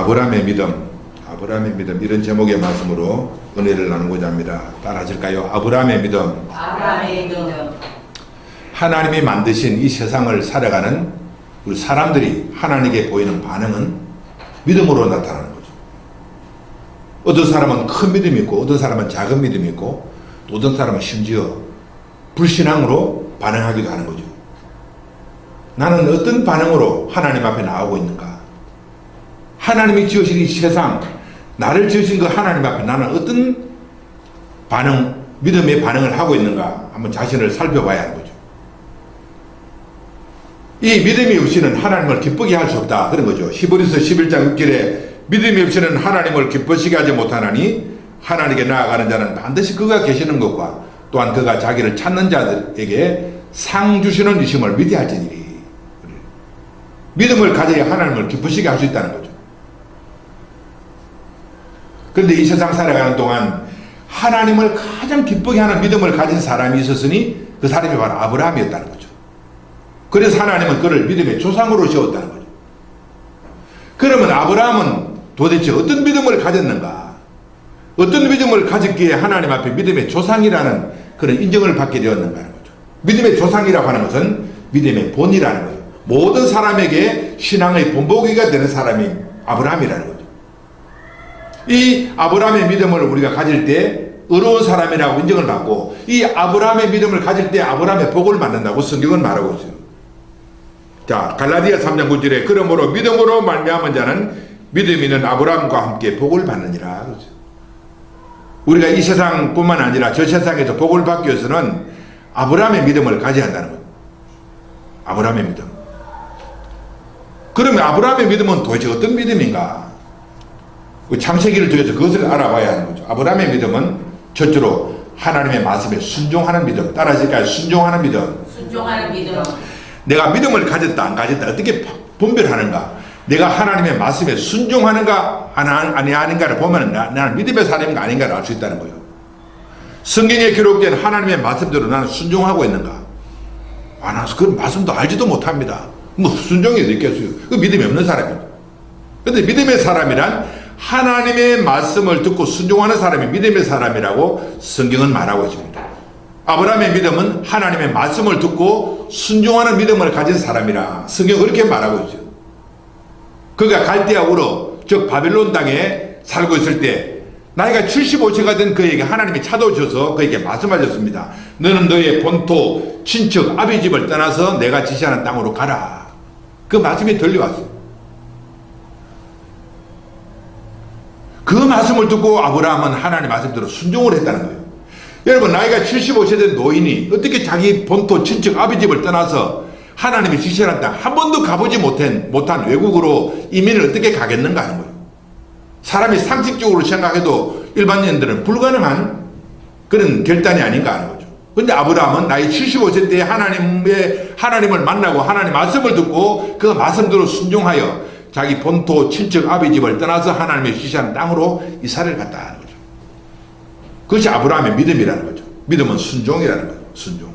아브라함의 믿음, 아브라함의 믿음, 이런 제목의 말씀으로 은혜를 나누고자 합니다. 따라하실까요? 아브라함의 믿음. 아브라함의 믿음. 하나님이 만드신 이 세상을 살아가는 우리 사람들이 하나님께 보이는 반응은 믿음으로 나타나는 거죠. 어떤 사람은 큰 믿음이 있고, 어떤 사람은 작은 믿음이 있고, 또 어떤 사람은 심지어 불신앙으로 반응하기도 하는 거죠. 나는 어떤 반응으로 하나님 앞에 나오고 있는가? 하나님이 지으신 이 세상, 나를 지으신 그 하나님 앞에 나는 어떤 반응, 믿음의 반응을 하고 있는가? 한번 자신을 살펴봐야 하는 거죠. 이 믿음이 없이는 하나님을 기쁘게 할 수 없다. 그런 거죠. 히브리서 11장 6절에 믿음이 없이는 하나님을 기쁘시게 하지 못하나니 하나님께 나아가는 자는 반드시 그가 계시는 것과 또한 그가 자기를 찾는 자들에게 상 주시는 이심을 믿어야 할지니라. 믿음을 가져야 하나님을 기쁘시게 할 수 있다는 거죠. 그런데 이 세상 살아가는 동안 하나님을 가장 기쁘게 하는 믿음을 가진 사람이 있었으니 그 사람이 바로 아브라함이었다는 거죠. 그래서 하나님은 그를 믿음의 조상으로 세웠다는 거죠. 그러면 아브라함은 도대체 어떤 믿음을 가졌는가? 어떤 믿음을 가졌기에 하나님 앞에 믿음의 조상이라는 그런 인정을 받게 되었는가 하는 거죠. 믿음의 조상이라고 하는 것은 믿음의 본이라는 거예요. 모든 사람에게 신앙의 본보기가 되는 사람이 아브라함이라는 거죠. 이 아브라함의 믿음을 우리가 가질 때 의로운 사람이라고 인정을 받고, 이 아브라함의 믿음을 가질 때 아브라함의 복을 받는다고 성경은 말하고 있어요. 자, 갈라디아 3장 9절에 그러므로 믿음으로 말미암은 자는 믿음이 있는 아브라함과 함께 복을 받느니라. 그렇죠. 우리가 이 세상뿐만 아니라 저 세상에서 복을 받기 위해서는 아브라함의 믿음을 가져야 한다는 거예요. 아브라함의 믿음. 그러면 아브라함의 믿음은 도대체 어떤 믿음인가? 창세기를 통해서 그것을 알아봐야 하는 거죠. 아브라함의 믿음은 첫째로 하나님의 말씀에 순종하는 믿음. 따라하실까요? 순종하는 믿음. 순종하는 믿음. 내가 믿음을 가졌다 안 가졌다 어떻게 분별하는가? 내가 하나님의 말씀에 순종하는가 아니하는가를 보면 나는 믿음의 사람인가 아닌가를 알 수 있다는 거예요. 성경에 기록된 하나님의 말씀대로 나는 순종하고 있는가? 나는 그 말씀도 알지도 못합니다. 뭐 순종이 어디 있겠어요? 그 믿음이 없는 사람입니다. 그런데 믿음의 사람이란 하나님의 말씀을 듣고 순종하는 사람이 믿음의 사람이라고 성경은 말하고 있습니다. 아브라함의 믿음은 하나님의 말씀을 듣고 순종하는 믿음을 가진 사람이라 성경은 그렇게 말하고 있어요. 그가 갈대아 우르 즉 바벨론 땅에 살고 있을 때 나이가 75세가 된 그에게 하나님이 찾아오셔서 그에게 말씀하셨습니다. 너는 너의 본토 친척 아비 집을 떠나서 내가 지시하는 땅으로 가라. 그 말씀이 들려왔어요. 그 말씀을 듣고 아브라함은 하나님의 말씀대로 순종을 했다는 거예요. 여러분, 나이가 75세 된 노인이 어떻게 자기 본토 친척 아비 집을 떠나서 하나님이 지시하는 땅 한 번도 가보지 못한 외국으로 이민을 어떻게 가겠는가 하는 거예요. 사람이 상식적으로 생각해도 일반인들은 불가능한 그런 결단이 아닌가 하는 거죠. 그런데 아브라함은 나이 75세 때 하나님을 만나고 하나님 말씀을 듣고 그 말씀대로 순종하여 자기 본토 친척 아비 집을 떠나서 하나님의 지시하는 땅으로 이사를 갔다 하는 거죠. 그것이 아브라함의 믿음이라는 거죠. 믿음은 순종이라는 거죠. 순종.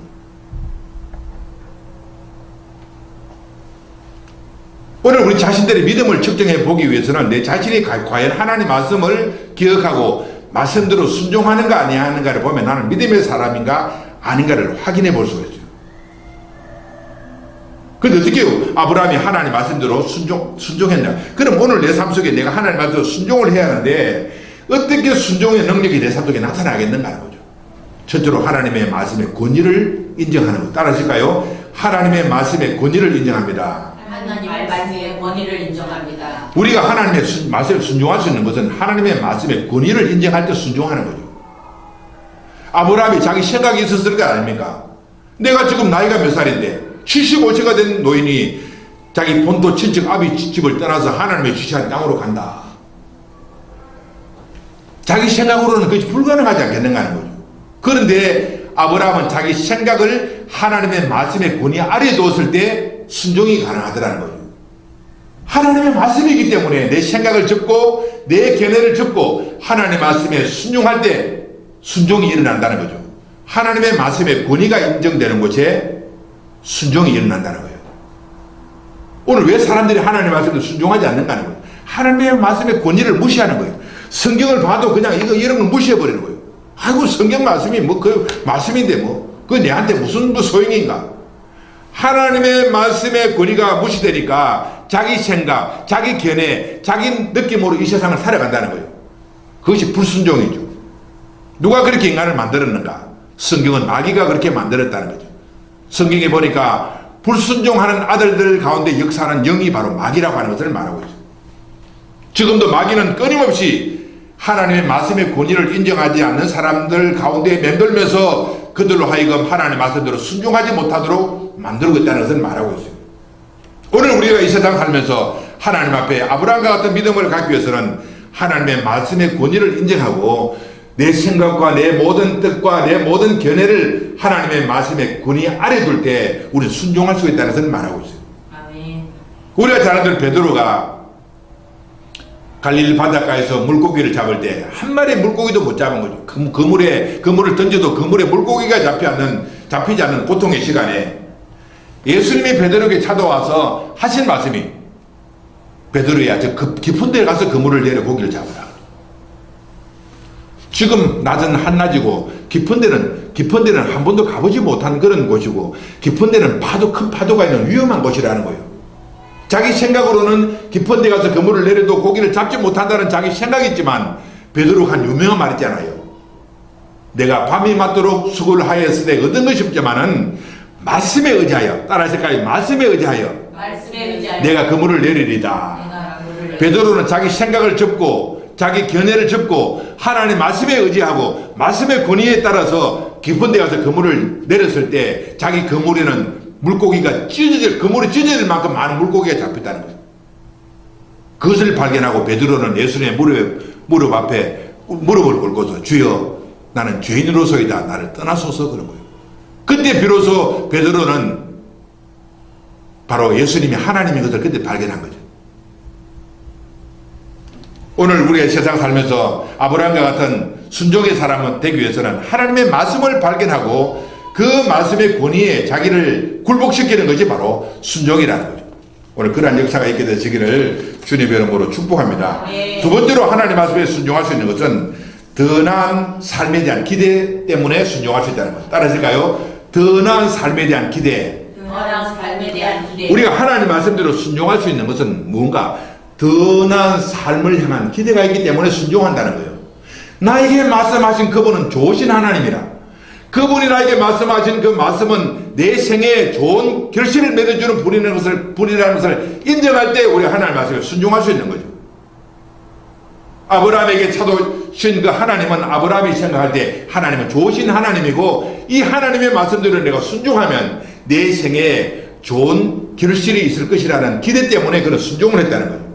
오늘 우리 자신들의 믿음을 측정해 보기 위해서는 내 자신이 과연 하나님 말씀을 기억하고 말씀대로 순종하는가 아니하는가를 보면 나는 믿음의 사람인가 아닌가를 확인해 볼 수가 있어요. 그런데 어떻게 해요? 아브라함이 하나님 말씀대로 순종했냐? 그럼 오늘 내 삶 속에 내가 하나님 말씀대로 순종을 해야 하는데 어떻게 순종의 능력이 내 삶 속에 나타나겠는가 하는 거죠. 첫째로 하나님의 말씀의 권위를 인정하는 것. 따라하실까요? 하나님의 말씀의 권위를 인정합니다. 하나님의 말씀의 권위를 인정합니다. 우리가 하나님의 말씀에 순종할 수 있는 것은 하나님의 말씀의 권위를 인정할 때 순종하는 거죠. 아브라함이 자기 생각이 있었을 거 아닙니까? 내가 지금 나이가 몇 살인데 75세가 된 노인이 자기 본토 친척 아비 집을 떠나서 하나님의 지시한 땅으로 간다. 자기 생각으로는 그것이 불가능하지 않겠는가 하는 거죠. 그런데 아브라함은 자기 생각을 하나님의 말씀의 권위 아래에 두었을 때 순종이 가능하더라는 거죠. 하나님의 말씀이기 때문에 내 생각을 접고 내 견해를 접고 하나님의 말씀에 순종할 때 순종이 일어난다는 거죠. 하나님의 말씀의 권위가 인정되는 곳에 순종이 일어난다는 거예요. 오늘 왜 사람들이 하나님의 말씀에 순종하지 않는가 하는 거예요. 하나님의 말씀의 권위를 무시하는 거예요. 성경을 봐도 그냥 이런 걸 무시해버리는 거예요. 아이고 성경 말씀이 뭐 그 말씀인데 뭐 그 내한테 무슨 소용인가. 하나님의 말씀의 권위가 무시되니까 자기 생각, 자기 견해, 자기 느낌으로 이 세상을 살아간다는 거예요. 그것이 불순종이죠. 누가 그렇게 인간을 만들었는가? 성경은 마귀가 그렇게 만들었다는 거죠. 성경에 보니까 불순종하는 아들들 가운데 역사하는 영이 바로 마귀라고 하는 것을 말하고 있어요. 지금도 마귀는 끊임없이 하나님의 말씀의 권위를 인정하지 않는 사람들 가운데 맴돌면서 그들로 하여금 하나님의 말씀대로 순종하지 못하도록 만들고 있다는 것을 말하고 있어요. 오늘 우리가 이 세상 살면서 하나님 앞에 아브라함과 같은 믿음을 갖기 위해서는 하나님의 말씀의 권위를 인정하고 내 생각과 내 모든 뜻과 내 모든 견해를 하나님의 말씀의 권위 아래 둘 때 우리는 순종할 수 있다는 것을 말하고 있어요. 아멘. 우리가 잘 아는 베드로가 갈릴리 바닷가에서 물고기를 잡을 때 한 마리의 물고기도 못 잡은 거죠. 그물을 던져도 그물에 물고기가 잡히지 않는 고통의 시간에 예수님이 베드로에게 찾아와서 하신 말씀이 베드로야 저 깊은 데에 가서 그물을 내려 고기를 잡으라. 지금 낮은 한낮이고 깊은 데는 한 번도 가보지 못한 그런 곳이고 깊은 데는 큰 파도가 있는 위험한 곳이라는 거예요. 자기 생각으로는 깊은 데 가서 그물을 내려도 고기를 잡지 못한다는 자기 생각이 있지만 베드로가 한 유명한 말 있잖아요. 내가 밤이 맞도록 수고를 하였으되 얻은 것이 없지만은 말씀에 의지하여, 따라하실까요? 말씀에 의지하여 내가 그물을 내리리다. 베드로는 자기 생각을 접고 자기 견해를 접고 하나님의 말씀에 의지하고 말씀의 권위에 따라서 깊은 데 가서 그물을 내렸을 때 자기 그물에는 물고기가 그물이 찢어질 만큼 많은 물고기가 잡혔다는 거예요. 그것을 발견하고 베드로는 예수님의 무릎 앞에 무릎을 꿇고서 주여 나는 죄인으로서이다 나를 떠나소서 그런 거예요. 그때 비로소 베드로는 바로 예수님이 하나님인 것을 그때 발견한 거죠. 오늘 우리가 세상 살면서 아브라함과 같은 순종의 사람은 되기 위해서는 하나님의 말씀을 발견하고 그 말씀의 권위에 자기를 굴복시키는 것이 바로 순종이라는 거죠. 오늘 그러한 역사가 있게 되시기를 주님의 이름으로 축복합니다. 네. 두 번째로 하나님의 말씀에 순종할 수 있는 것은 더 나은 삶에 대한 기대 때문에 순종할 수 있다는 것. 따라하실까요? 더 나은 삶에 대한 기대. 우리가 하나님 말씀대로 순종할 수 있는 것은 무언가 더 나은 삶을 향한 기대가 있기 때문에 순종한다는 거예요. 나에게 말씀하신 그분은 좋으신 하나님이라. 그분이 나에게 말씀하신 그 말씀은 내 생애에 좋은 결실을 맺어주는 분이라는 것을 인정할 때 우리가 하나님 말씀에 순종할 수 있는 거죠. 아브라함에게 찾아오신 그 하나님은 아브라함이 생각할 때 하나님은 좋으신 하나님이고 이 하나님의 말씀대로 내가 순종하면 내 생애에 좋은 결실이 있을 것이라는 기대 때문에 그런 순종을 했다는 거예요.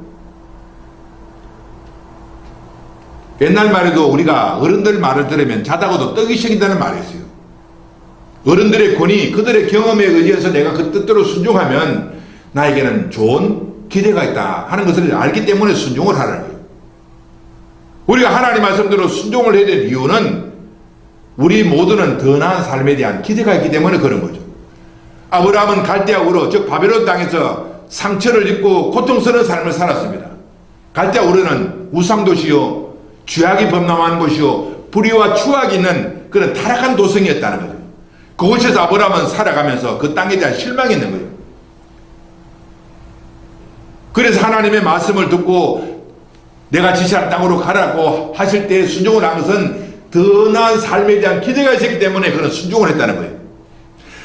옛날 말에도 우리가 어른들 말을 들으면 자다가도 떡이 생긴다는 말이 있어요. 어른들의 권위, 그들의 경험에 의해서 내가 그 뜻대로 순종하면 나에게는 좋은 기대가 있다 하는 것을 알기 때문에 순종을 하라는 거예요. 우리가 하나님 말씀대로 순종을 해야 될 이유는 우리 모두는 더 나은 삶에 대한 기대가 있기 때문에 그런 거죠. 아브라함은 갈대아 우르, 즉 바벨론 땅에서 상처를 입고 고통스러운 삶을 살았습니다. 갈대아 우르는 우상도시요 죄악이 범람한 곳이요 불의와 추악이 있는 그런 타락한 도성이었다는 거죠. 그곳에서 아브라함은 살아가면서 그 땅에 대한 실망이 있는 거예요. 그래서 하나님의 말씀을 듣고 내가 지시한 땅으로 가라고 하실 때 순종을 한 것은 더 나은 삶에 대한 기대가 있었기 때문에 그런 순종을 했다는 거예요.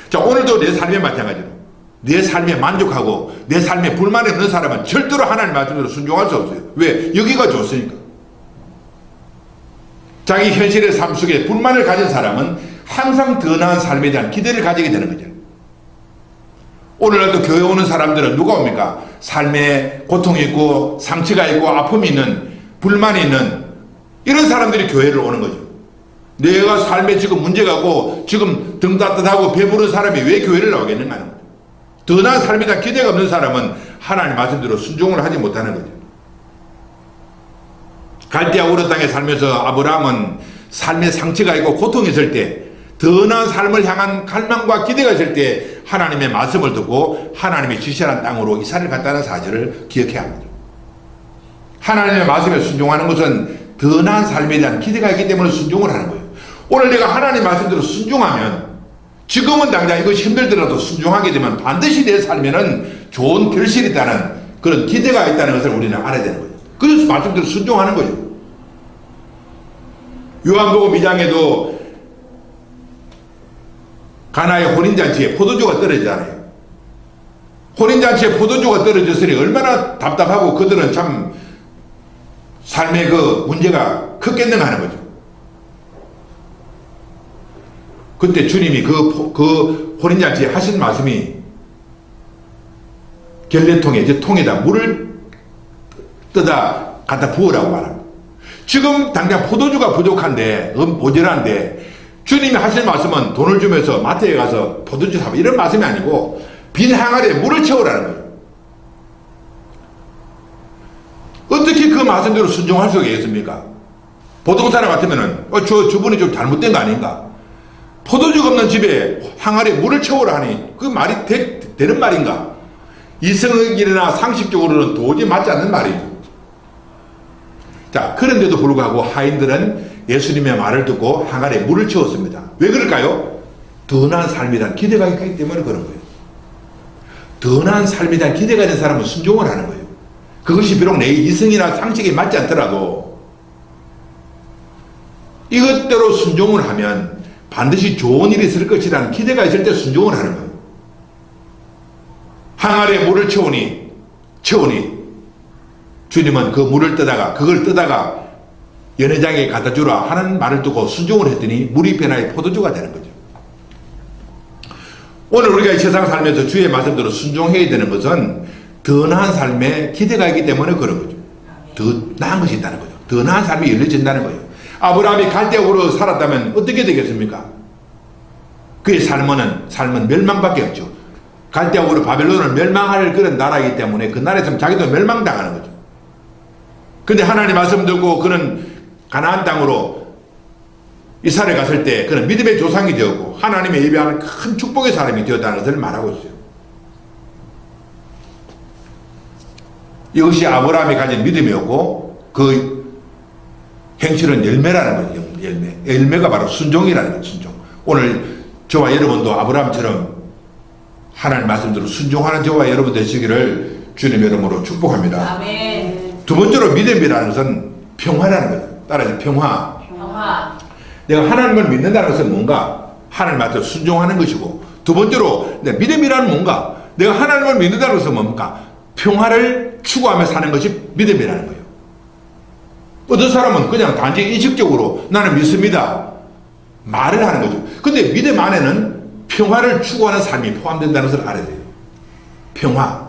자, 오늘도 내 삶에 마찬가지로 내 삶에 만족하고 내 삶에 불만이 없는 사람은 절대로 하나님 말씀대로 순종할 수 없어요. 왜? 여기가 좋으니까. 자기 현실의 삶 속에 불만을 가진 사람은 항상 더 나은 삶에 대한 기대를 가지게 되는 거죠. 오늘날도 교회 오는 사람들은 누가 옵니까? 삶에 고통이 있고 상처가 있고 아픔이 있는 불만이 있는 이런 사람들이 교회를 오는 거죠. 내가 삶에 지금 문제가 있고 지금 등 따뜻하고 배부른 사람이 왜 교회를 나오겠는가 하는 거죠. 더 나은 삶에 대한 기대가 없는 사람은 하나님 말씀대로 순종을 하지 못하는 거죠. 갈대아 우르 땅에 살면서 아브라함은 삶에 상처가 있고 고통이 있을 때 더 나은 삶을 향한 갈망과 기대가 있을 때 하나님의 말씀을 듣고 하나님의 지시하는 땅으로 이사를 갔다는 사실을 기억해야 합니다. 하나님의 말씀에 순종하는 것은 더 나은 삶에 대한 기대가 있기 때문에 순종을 하는 거예요. 오늘 내가 하나님 말씀대로 순종하면 지금은 당장 이것이 힘들더라도 순종하게 되면 반드시 내 삶에는 좋은 결실이 있다는 그런 기대가 있다는 것을 우리는 알아야 되는 거예요. 그래서 말씀대로 순종하는 거죠. 요한복음 2장에도 가나의 혼인잔치에 포도주가 떨어지잖아요. 혼인잔치에 포도주가 떨어졌으니 얼마나 답답하고 그들은 참 삶의 그 문제가 컸겠는가 하는 거죠. 그때 주님이 그 혼인잔치에 하신 말씀이 결례통에, 이제 통에다 물을 떠다 갖다 부으라고 말합니다. 지금 당장 포도주가 부족한데, 모자란데, 주님이 하실 말씀은 돈을 주면서 마트에 가서 포도주 사봐. 이런 말씀이 아니고, 빈 항아리에 물을 채우라는 거예요. 어떻게 그 말씀대로 순종할 수가 있겠습니까? 보통 사람 같으면은, 저분이 좀 잘못된 거 아닌가? 포도주가 없는 집에 항아리에 물을 채우라 하니, 그 말이 되는 말인가? 이성이나 상식적으로는 도저히 맞지 않는 말이죠. 자, 그런데도 불구하고 하인들은 예수님의 말을 듣고 항아리에 물을 채웠습니다. 왜 그럴까요? 더 나은 삶에 대한 기대가 있기 때문에 그런 거예요. 더 나은 삶에 대한 기대가 있는 사람은 순종을 하는 거예요. 그것이 비록 내 이성이나 상식에 맞지 않더라도 이것대로 순종을 하면 반드시 좋은 일이 있을 것이라는 기대가 있을 때 순종을 하는 거예요. 항아리에 물을 채우니 주님은 그 물을 떠다가 그걸 떠다가 연회장에 갖다 주라 하는 말을 듣고 순종을 했더니 물이 변하여 포도주가 되는 거죠. 오늘 우리가 이 세상 살면서 주의 말씀대로 순종해야 되는 것은 더 나은 삶에 기대가 있기 때문에 그런 거죠. 더 나은 것이 있다는 거죠. 더 나은 삶이 열려진다는 거예요. 아브라함이 갈대아우로 살았다면 어떻게 되겠습니까? 그의 삶은 멸망밖에 없죠. 갈대아우로 바벨론을 멸망할 그런 나라이기 때문에 그 나라에서 자기도 멸망당하는 거죠. 근데 하나님 말씀 듣고 그는 가나안 땅으로 이스라엘 갔을 때 그는 믿음의 조상이 되었고 하나님의 예배하는 큰 축복의 사람이 되었다는 것을 말하고 있어요. 이것이 아브라함이 가진 믿음이었고 그 행실은 열매라는 거예요. 열매가 바로 순종이라는 거예요. 순종. 오늘 저와 여러분도 아브라함처럼 하나님 말씀대로 순종하는 저와 여러분 되시기를 주님 이름으로 축복합니다. 아멘. 두 번째로 믿음이라는 것은 평화라는 거죠. 따라서 평화. 내가 하나님을 믿는다는 것은 뭔가? 하나님 말대로 순종하는 것이고, 두 번째로 믿음이라는 뭔가? 내가 하나님을 믿는다는 것은 뭡니까? 평화를 추구하며 사는 것이 믿음이라는 거예요. 어떤 사람은 그냥 단지 인식적으로 나는 믿습니다 말을 하는 거죠. 근데 믿음 안에는 평화를 추구하는 삶이 포함된다는 것을 알아야 돼요. 평화.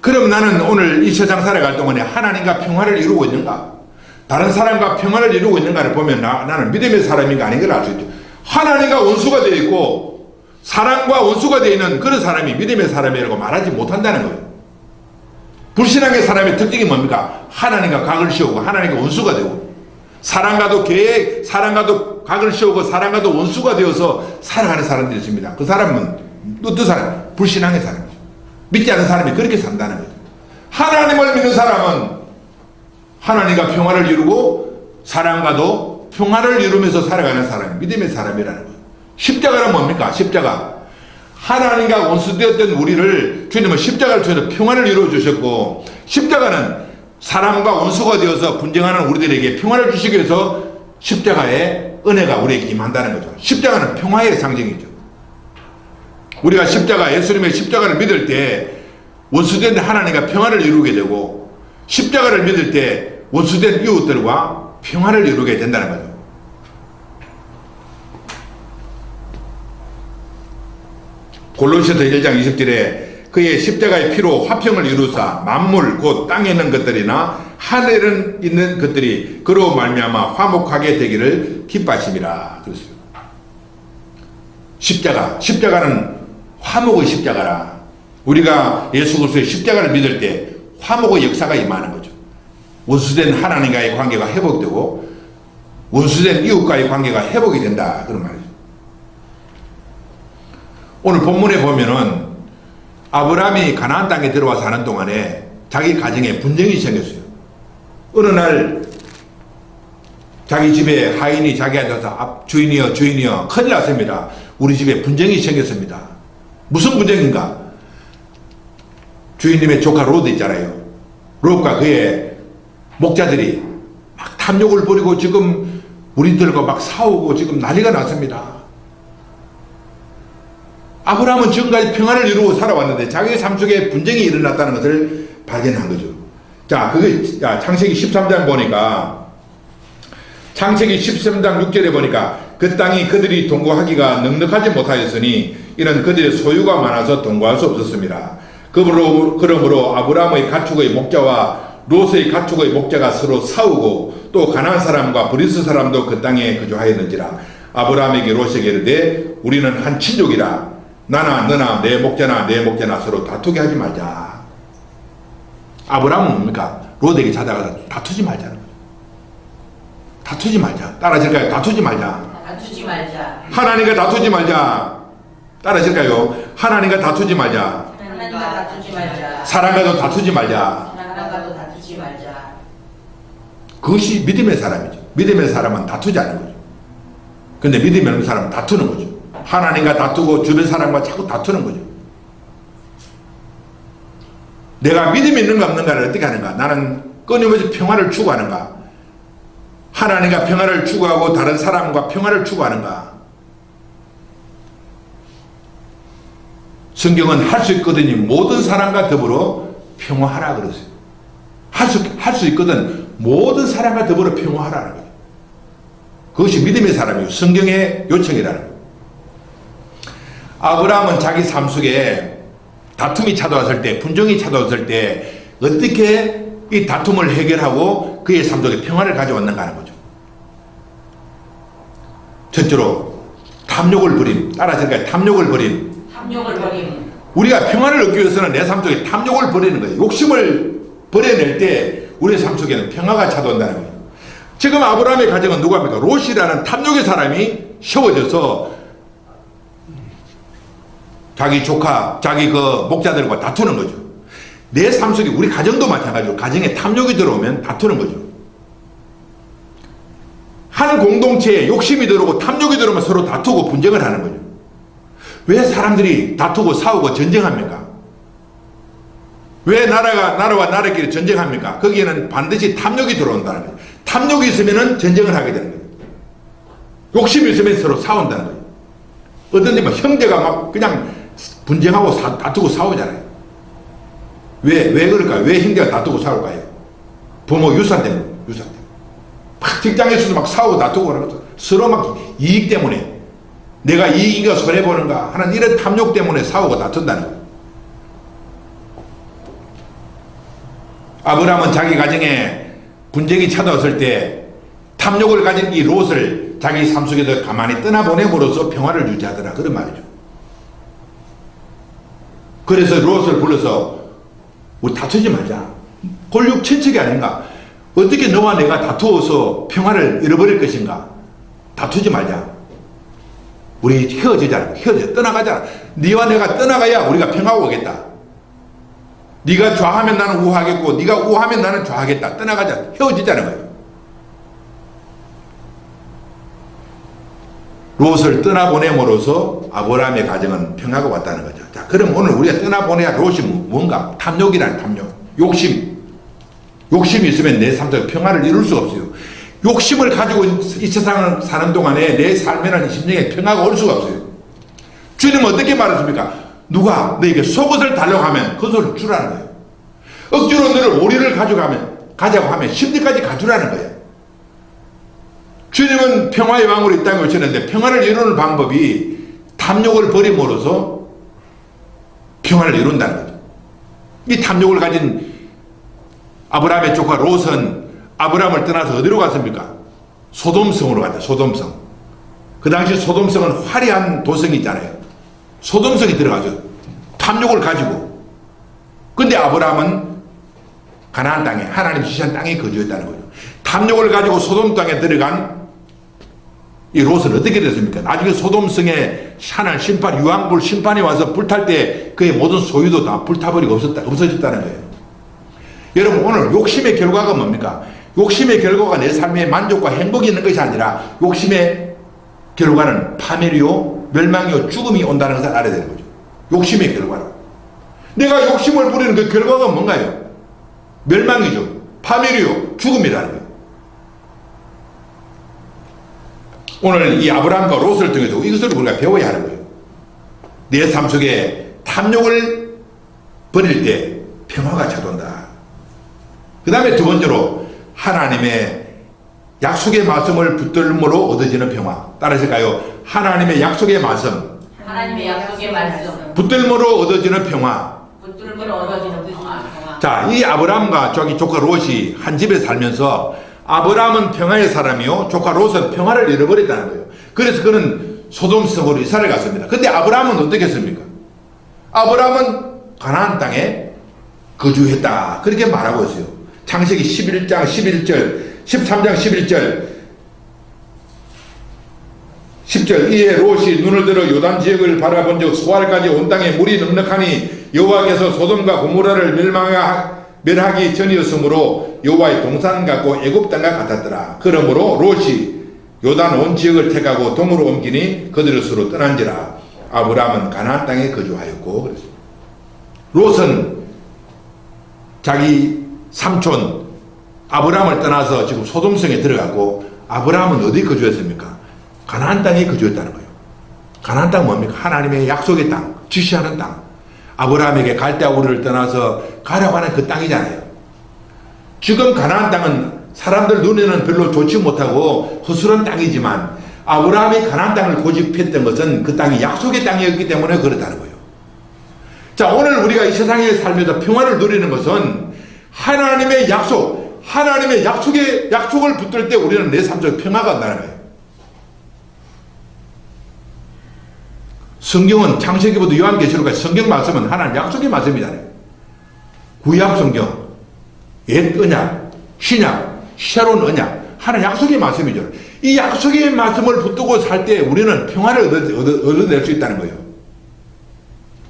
그럼 나는 오늘 이 세상 살아갈 동안에 하나님과 평화를 이루고 있는가? 다른 사람과 평화를 이루고 있는가를 보면 나는 믿음의 사람인가 아닌가를 알 수 있죠. 하나님과 원수가 되어 있고 사랑과 원수가 되어 있는 그런 사람이 믿음의 사람이라고 말하지 못한다는 거예요. 불신앙의 사람의 특징이 뭡니까? 하나님과 각을 씌우고 하나님과 원수가 되고 사랑과도 각을 씌우고 사랑과도 원수가 되어서 살아가는 사람들이 있습니다. 그 사람은 어떤 사람? 불신앙의 사람이죠. 믿지 않는 사람이 그렇게 산다는 거죠. 하나님을 믿는 사람은 하나님과 평화를 이루고 사랑과도 평화를 이루면서 살아가는 사람이 믿음의 사람이라는 거예요. 십자가는 뭡니까? 십자가. 하나님과 원수되었던 우리를 주님은 십자가를 통해서 평화를 이루어 주셨고 십자가는 사람과 원수가 되어서 분쟁하는 우리들에게 평화를 주시기 위해서 십자가의 은혜가 우리에게 임한다는 거죠. 십자가는 평화의 상징이죠. 우리가 예수님의 십자가를 믿을 때 원수된 하나님과 평화를 이루게 되고 십자가를 믿을 때 원수된 이웃들과 평화를 이루게 된다는 거죠. 골로새서 1장 20절에 그의 십자가의 피로 화평을 이루사 만물 곧 땅에 있는 것들이나 하늘에 있는 것들이 그로 말미암아 화목하게 되기를 기뻐하심이라 그랬어요. 십자가는 화목의 십자가라. 우리가 예수 그리스도의 십자가를 믿을 때 화목의 역사가 임하는 거죠. 원수된 하나님과의 관계가 회복되고 원수된 이웃과의 관계가 회복이 된다 그런 말이죠. 오늘 본문에 보면은 아브라함이 가나안 땅에 들어와 사는 동안에 자기 가정에 분쟁이 생겼어요. 어느 날 자기 집에 하인이 자기한테 와서 주인이여 큰일 났습니다. 우리 집에 분쟁이 생겼습니다. 무슨 분쟁인가? 주인님의 조카 롯 있잖아요. 롯과 그의 목자들이 막 탐욕을 부리고 지금 우리들과 막 싸우고 지금 난리가 났습니다. 아브라함은 지금까지 평안을 이루고 살아왔는데 자기의 삶 속에 분쟁이 일어났다는 것을 발견한 거죠. 자, 창세기 13장 보니까, 창세기 13장 6절에 보니까 그 땅이 그들이 동거하기가 넉넉하지 못하였으니 이는 그들의 소유가 많아서 동거할 수 없었습니다. 그러므로 아브라함의 가축의 목자와 롯의 가축의 목자가 서로 싸우고 또 가나안 사람과 브리스 사람도 그 땅에 거주하였는지라. 아브라함에게 롯에게 이르되 우리는 한 친족이라. 나나 너나 내 목자나 서로 다투게 하지 말자. 아브라함은 뭡니까? 롯에게 찾아가서 다투지 말자는 거예요. 다투지 말자. 따라질까요? 다투지 말자. 다투지 말자. 하나님과 다투지 말자. 따라질까요? 하나님과 다투지 말자. 하나님과 다투지 말자. 사람과도 다투지 말자. 사람과도 다투지 말자. 그것이 믿음의 사람이죠. 믿음의 사람은 다투지 않는 거죠. 근데 믿음이 없는 사람은 다투는 거죠. 하나님과 다투고 주변 사람과 자꾸 다투는 거죠. 내가 믿음이 있는가 없는가를 어떻게 하는가? 나는 끊임없이 평화를 추구하는가? 하나님과 평화를 추구하고 다른 사람과 평화를 추구하는가? 성경은 할 수 있거든요. 모든 사람과 더불어 평화하라 그랬어요. 할 수 있거든. 모든 사람과 더불어 평화하라는 거예요. 그것이 믿음의 사람이에요. 성경의 요청이라는 거예요. 아브라함은 자기 삶 속에 다툼이 찾아왔을 때, 분쟁이 찾아왔을 때 어떻게 이 다툼을 해결하고 그의 삶 속에 평화를 가져왔는가 하는 거죠. 첫째로 탐욕을 버림. 따라서니까 탐욕을 버림. 탐욕을 버림. 우리가 평화를 얻기 위해서는 내 삶 속에 탐욕을 버리는 거예요. 욕심을 버려낼 때 우리의 삶 속에는 평화가 찾아온다는 거예요. 지금 아브라함의 가정은 누구입니까? 롯이라는 탐욕의 사람이 세워져서 자기 조카, 자기 그 목자들과 다투는 거죠. 내 삶 속에 우리 가정도 마찬가지로 가정에 탐욕이 들어오면 다투는 거죠. 한 공동체에 욕심이 들어오고 탐욕이 들어오면 서로 다투고 분쟁을 하는 거죠. 왜 사람들이 다투고 싸우고 전쟁합니까? 왜 나라와 나라끼리 전쟁합니까? 거기에는 반드시 탐욕이 들어온다는 거예요. 탐욕이 있으면 전쟁을 하게 되는 거예요. 욕심이 있으면 서로 싸운다는 거예요. 어떤 데면 형제가 막 그냥 분쟁하고 다투고 싸우잖아요. 왜 그럴까요? 왜 형제가 다투고 싸울까요? 부모 유산 때문에. 막 직장에서도 막 싸우고 다투고 그러는 거죠. 서로 막 이익 때문에 내가 이익인가 손해보는가 하는 이런 탐욕 때문에 싸우고 다툰다는 거예요. 아브라함은 자기 가정에 분쟁이 찾아왔을 때 탐욕을 가진 이 롯을 자기 삶 속에서 가만히 떠나보냄으로써 평화를 유지하더라. 그런 말이죠. 그래서 롯을 불러서 우리 다투지 말자. 권력 친척이 아닌가? 어떻게 너와 내가 다투어서 평화를 잃어버릴 것인가? 다투지 말자. 우리 헤어지자. 떠나가자. 네와 내가 떠나가야 우리가 평화가 오겠다. 네가 좌하면 나는 우하겠고 네가 우하면 나는 좌하겠다. 떠나가자. 헤어지자는 거예요. 롯을 떠나보냄으로써 아브라함의 가정은 평화가 왔다는 거죠. 자, 그럼 오늘 우리가 떠나보내야 롯이 뭔가? 탐욕이라는 탐욕. 욕심이 있으면 내 삶 속에 평화를 이룰 수가 없어요. 욕심을 가지고 이 세상을 사는 동안에 내 삶에는 심령에 평화가 올 수가 없어요. 주님은 어떻게 말했습니까? 누가 너에게 속옷을 달라고 하면 그것을 주라는 거예요. 억지로 너를 오리를 가자고 하면 심리까지 가주라는 거예요. 주님은 평화의 왕으로 이 땅에 오셨는데 평화를 이루는 방법이 탐욕을 버림으로써 평화를 이룬다는 거죠. 이 탐욕을 가진 아브라함의 조카 롯은 아브라함을 떠나서 어디로 갔습니까? 소돔성으로 갔다. 소돔성. 그 당시 소돔성은 화려한 도성이 있잖아요. 소돔성이 들어가죠. 탐욕을 가지고. 근데 아브라함은 가나안 땅에, 하나님 주신 땅에 거주했다는 거죠. 탐욕을 가지고 소돔 땅에 들어간 이 롯은 어떻게 됐습니까? 나중에 소돔성에 하나님 심판, 유황불 심판이 와서 불탈 때 그의 모든 소유도 다 불타버리고 없어졌다는 거예요. 여러분 오늘 욕심의 결과가 뭡니까? 욕심의 결과가 내 삶의 만족과 행복이 있는 것이 아니라 욕심의 결과는 파멸이요 멸망이요 죽음이 온다는 것을 알아야 되는 거죠. 욕심의 결과로. 내가 욕심을 부리는 그 결과가 뭔가요? 멸망이죠. 파멸이요 죽음이라는 거예요. 오늘 이 아브라함과 롯을 통해서 이것을 우리가 배워야 하는 거예요. 내 삶 속에 탐욕을 버릴 때 평화가 찾아온다. 그 다음에 두 번째로 하나님의 약속의 말씀을 붙들므로 얻어지는 평화. 따라서가요. 하나님의 약속의 말씀. 하나님의 약속의 말씀. 붙들므로 얻어지는 평화. 붙들므로 얻어지는 평화. 자, 이 아브라함과 저기 조카 롯이 한 집에 살면서 아브라함은 평화의 사람이요. 조카 롯은 평화를 잃어버렸다는 거예요. 그래서 그는 소돔 성으로 이사를 갔습니다. 근데 아브라함은 어떻게 했습니까? 아브라함은 가나안 땅에 거주했다. 그렇게 말하고 있어요. 창세기 11장 11절, 13장 11절, 10절 이에 롯이 눈을 들어 요단 지역을 바라본 적 소알까지 온 땅에 물이 넉넉하니 여호와께서 소돔과 고모라를 멸하기 전이었으므로 여호와의 동산 같고 애굽 땅과 같았더라. 그러므로 롯이 요단 온 지역을 택하고 동으로 옮기니 그들으로 떠난지라. 아브라함은 가나안 땅에 거주하였고 그랬습니다. 롯은 자기 삼촌 아브라함을 떠나서 지금 소돔성에 들어갔고 아브라함은 어디 거주했습니까? 가나안 땅에 거주했다는 거예요. 가나안 땅 뭡니까? 하나님의 약속의 땅, 지시하는 땅. 아브라함에게 갈대아 우르를 떠나서 가라고 하는 그 땅이잖아요. 지금 가나안 땅은 사람들 눈에는 별로 좋지 못하고 허술한 땅이지만 아브라함이 가나안 땅을 고집했던 것은 그 땅이 약속의 땅이었기 때문에 그렇다는 거예요. 자, 오늘 우리가 이 세상에 살면서 평화를 누리는 것은 하나님의 약속, 하나님의 약속을 붙들 때 우리는 내 삶 속에 평화가 온다는 거예요. 성경은 창세기부터 요한계시록까지 성경 말씀은 하나님 약속의 말씀이잖아요. 구약 성경, 옛 언약, 신약, 새로운 언약, 하나님 약속의 말씀이죠. 이 약속의 말씀을 붙들고 살 때 우리는 평화를 얻어낼 수 있다는 거예요.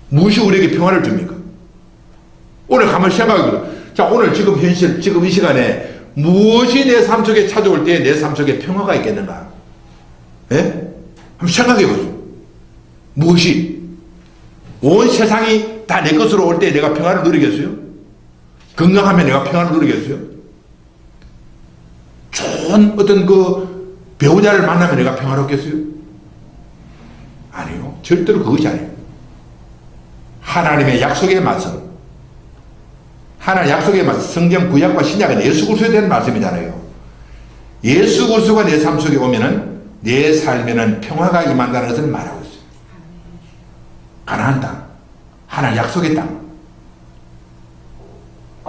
무엇이 우리에게 평화를 줍니까? 오늘 가만히 생각해보세요. 자, 오늘 지금 현실, 지금 이 시간에 무엇이 내 삶 속에 찾아올 때 내 삶 속에 평화가 있겠는가? 예? 한번 생각해보세요. 무엇이? 온 세상이 다 내 것으로 올 때 내가 평화를 누리겠어요? 건강하면 내가 평화를 누리겠어요? 좋은 어떤 그 배우자를 만나면 내가 평화롭겠어요? 아니요. 절대로 그것이 아니에요. 하나님의 약속의 말씀. 하나님의 약속의 말씀. 성경 구약과 신약은 예수 그리스도에 대한 말씀이잖아요. 예수 그리스도가 내 삶 속에 오면은 내 삶에는 평화가 임한다는 것을 말하고 있어요. 가나안 땅. 하나님 약속의 땅.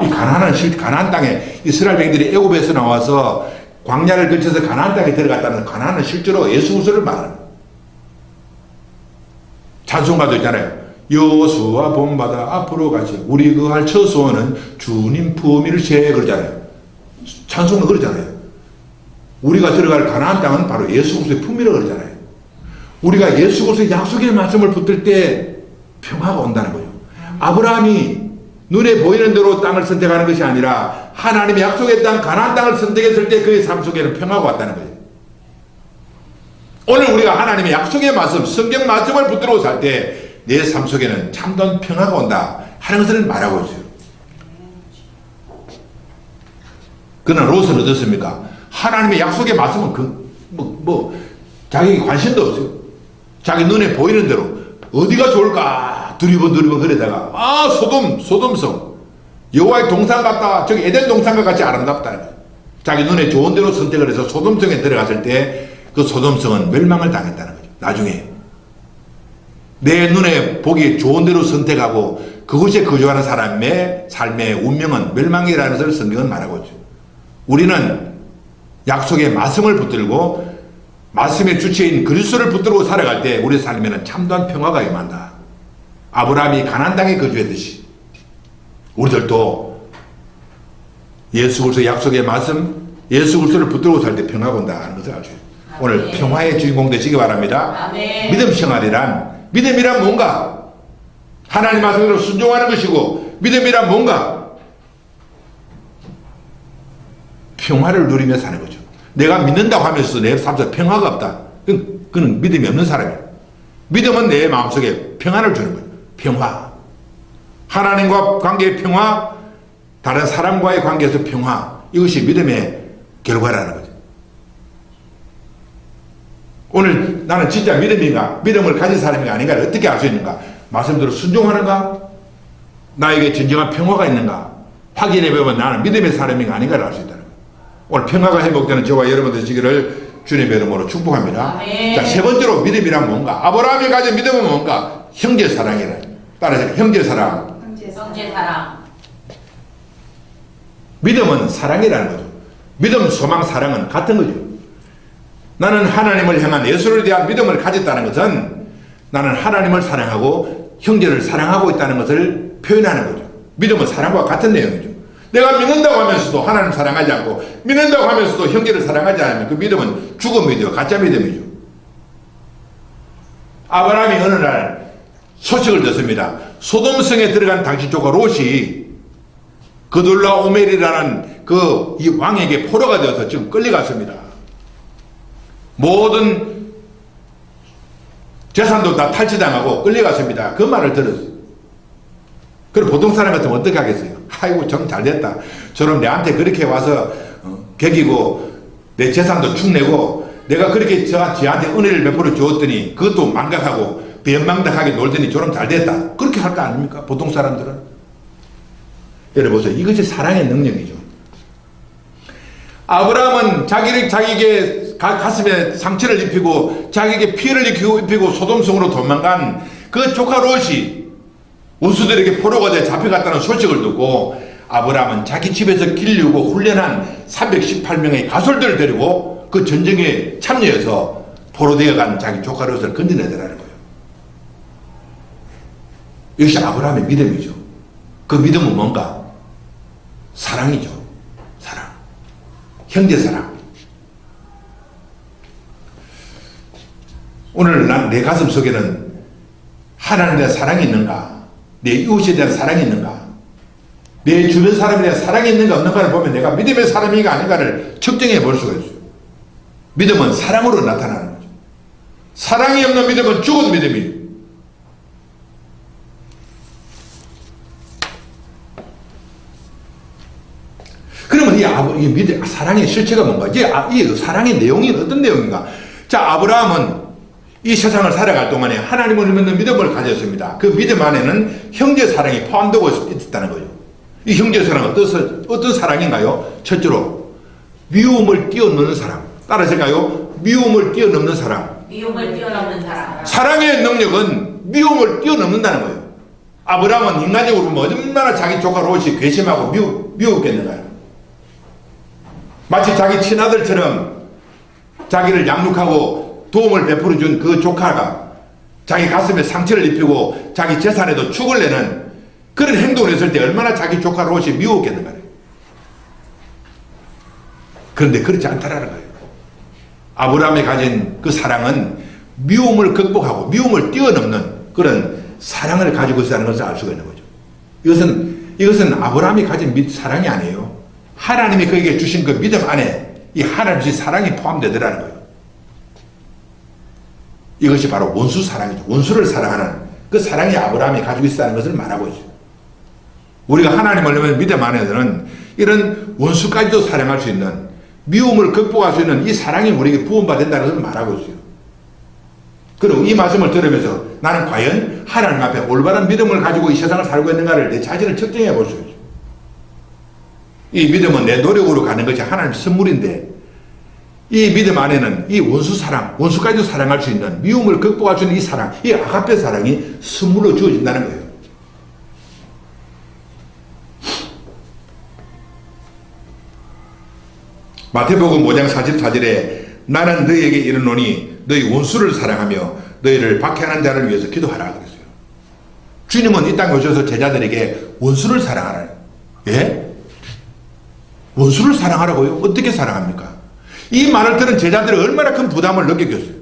이 가나안 땅에 이스라엘 백성들이 애굽에서 나와서 광야를 거쳐서 가나안 땅에 들어갔다는 가나안은 실제로 예수 그리스도를 말하는 거예요. 찬송가도 있잖아요. 여호수아 본받아 앞으로 가시 우리 그할 처소는 주님 품일세 그러잖아요. 찬송가 그러잖아요. 우리가 들어갈 가나안 땅은 바로 예수 그리스도의 품이라 그러잖아요. 우리가 예수 그리스도의 약속의 말씀을 붙들 때 평화가 온다는 거예요. 아브라함이 눈에 보이는 대로 땅을 선택하는 것이 아니라 하나님의 약속의 땅 가나안 땅을 선택했을 때 그의 삶 속에는 평화가 왔다는 거예요. 오늘 우리가 하나님의 약속의 말씀, 성경 말씀을 붙들고 살 때 내 삶 속에는 참된 평화가 온다 하는 것을 말하고 있어요. 그러나 롯은 어떻습니까? 하나님의 약속의 말씀은 자기 관심도 없어요. 자기 눈에 보이는 대로 어디가 좋을까 두리번 그러다가 소돔성 여호와의 동산 같다. 저기 에덴 동산과 같이 아름답다는 거예요. 자기 눈에 좋은 대로 선택을 해서 소돔성에 들어갔을 때 그 소돔성은 멸망을 당했다는 거죠. 나중에 내 눈에 보기 좋은 대로 선택하고 그곳에 거주하는 사람의 삶의 운명은 멸망이라는 것을 성경은 말하고 있죠. 우리는 약속의 말씀을 붙들고 말씀의 주체인 그리스도를 붙들고 살아갈 때 우리 삶에는 참된 평화가 임한다. 아브라함이 가나안 땅에 거주했듯이 우리들도 예수 그리스도의 약속의 말씀, 예수 그리스도를 붙들고 살 때 평화가 온다 하는 것을 알죠. 오늘 평화의 주인공 되시기 바랍니다. 아멘. 믿음 생활이란, 믿음이란 뭔가? 하나님 말씀대로 순종하는 것이고, 믿음이란 뭔가? 평화를 누리며 사는 거죠. 내가 믿는다고 하면서 내 삶에서 평화가 없다. 그는 믿음이 없는 사람이에요. 믿음은 내 마음속에 평안을 주는 거예요. 평화. 하나님과 관계의 평화, 다른 사람과의 관계에서 평화. 이것이 믿음의 결과라는 거죠. 오늘 나는 진짜 믿음인가? 믿음을 가진 사람이 아닌가를 어떻게 알 수 있는가? 말씀대로 순종하는가? 나에게 진정한 평화가 있는가? 확인해보면 나는 믿음의 사람인가 아닌가를 알 수 있다는 거예요. 오늘 평화가 회복되는 저와 여러분 되시기를 주님의 이름으로 축복합니다. 아멘. 자, 세 번째로 믿음이란 뭔가? 아브라함이 가진 믿음은 뭔가? 형제 사랑이라. 따라서 형제 사랑. 형제 사랑. 믿음은 사랑이라는 거죠. 믿음, 소망, 사랑은 같은 거죠. 나는 하나님을 향한 예수를 대한 믿음을 가졌다는 것은 나는 하나님을 사랑하고 형제를 사랑하고 있다는 것을 표현하는 거죠. 믿음은 사랑과 같은 내용이죠. 내가 믿는다고 하면서도 하나님 사랑하지 않고 믿는다고 하면서도 형제를 사랑하지 않으면 그 믿음은 죽음이죠. 가짜 믿음이죠. 아브라함이 어느 날 소식을 듣습니다. 소돔성에 들어간 당시 조카 롯이 그돌라오멜이라는 이 왕에게 포로가 되어서 지금 끌려갔습니다. 모든 재산도 다 탈취당하고 끌려갔습니다. 그 말을 들었어요. 그럼 보통 사람 같으면 어떻게 하겠어요? 아이고 좀 잘됐다. 저럼 내한테 그렇게 와서 개기고 내 재산도 축내고 내가 그렇게 저한테 은혜를 베풀어 주었더니 그것도 망각하고 배은망덕하게 놀더니 저럼 잘됐다. 그렇게 할 거 아닙니까? 보통 사람들은. 여러분 보세요. 이것이 사랑의 능력이죠. 아브라함은 자기에게 가슴에 상처를 입히고 자기에게 피해를 입히고 소돔성으로 도망간 그 조카 롯이 원수들에게 포로가 돼 잡혀갔다는 소식을 듣고 아브라함은 자기 집에서 길르고 훈련한 318명의 가솔들을 데리고 그 전쟁에 참여해서 포로되어 간 자기 조카 롯을 건져내더라는 거예요. 이것이 아브라함의 믿음이죠. 그 믿음은 뭔가? 사랑이죠. 사랑. 형제사랑. 오늘 내 가슴 속에는 하나님에 대한 사랑이 있는가? 내 이웃에 대한 사랑이 있는가? 내 주변 사람에 대한 사랑이 있는가 없는가를 보면 내가 믿음의 사람인가 아닌가를 측정해 볼 수가 있어요. 믿음은 사랑으로 나타나는 거죠. 사랑이 없는 믿음은 죽은 믿음이에요. 그러면 이 믿음, 사랑의 실체가 뭔가? 이 사랑의 내용이 어떤 내용인가? 자, 아브라함은 이 세상을 살아갈 동안에 하나님을 믿는 믿음을 가졌습니다. 그 믿음 안에는 형제 사랑이 포함되고 있다는 거예요. 이 형제 사랑은 어떤 사랑인가요? 첫째로 미움을 뛰어넘는 사랑. 따라하실까요? 미움을 뛰어넘는 사랑. 미움을 뛰어넘는 사랑. 사랑의 능력은 미움을 뛰어넘는다는 거예요. 아브라함은 인간적으로 보면 얼마나 자기 조카 롯이 괘씸하고 미웠겠는가요? 마치 자기 친아들처럼 자기를 양육하고 도움을 베풀어 준 그 조카가 자기 가슴에 상처를 입히고 자기 재산에도 축을 내는 그런 행동을 했을 때 얼마나 자기 조카 롯이 미웠겠는가. 그런데 그렇지 않다라는 거예요. 아브라함이 가진 그 사랑은 미움을 극복하고 미움을 뛰어넘는 그런 사랑을 가지고 있다는 것을 알 수가 있는 거죠. 이것은 아브라함이 가진 사랑이 아니에요. 하나님이 그에게 주신 그 믿음 안에 이 하나님 주신 사랑이 포함되더라는 거예요. 이것이 바로 원수 사랑이죠. 원수를 사랑하는 그 사랑이 아브라함이 가지고 있다는 것을 말하고 있어요. 우리가 하나님을 믿음 안에서는 이런 원수까지도 사랑할 수 있는 미움을 극복할 수 있는 이 사랑이 우리에게 부음받는다는 것을 말하고 있어요. 그리고 이 말씀을 들으면서 나는 과연 하나님 앞에 올바른 믿음을 가지고 이 세상을 살고 있는가를 내 자신을 측정해 볼 수 있어요. 이 믿음은 내 노력으로 가는 것이 하나님의 선물인데 이 믿음 안에는 이 원수 사랑, 원수까지도 사랑할 수 있는 미움을 극복할 수 있는 이 사랑, 이 아가페 사랑이 선물로 주어진다는 거예요. 마태복음 5장 44절에 나는 너희에게 이르노니 너희 원수를 사랑하며 너희를 박해하는 자를 위해서 기도하라 그랬어요. 주님은 이 땅에 오셔서 제자들에게 원수를 사랑하라. 예? 원수를 사랑하라고요? 어떻게 사랑합니까? 이 말을 들은 제자들이 얼마나 큰 부담을 느꼈겠어요.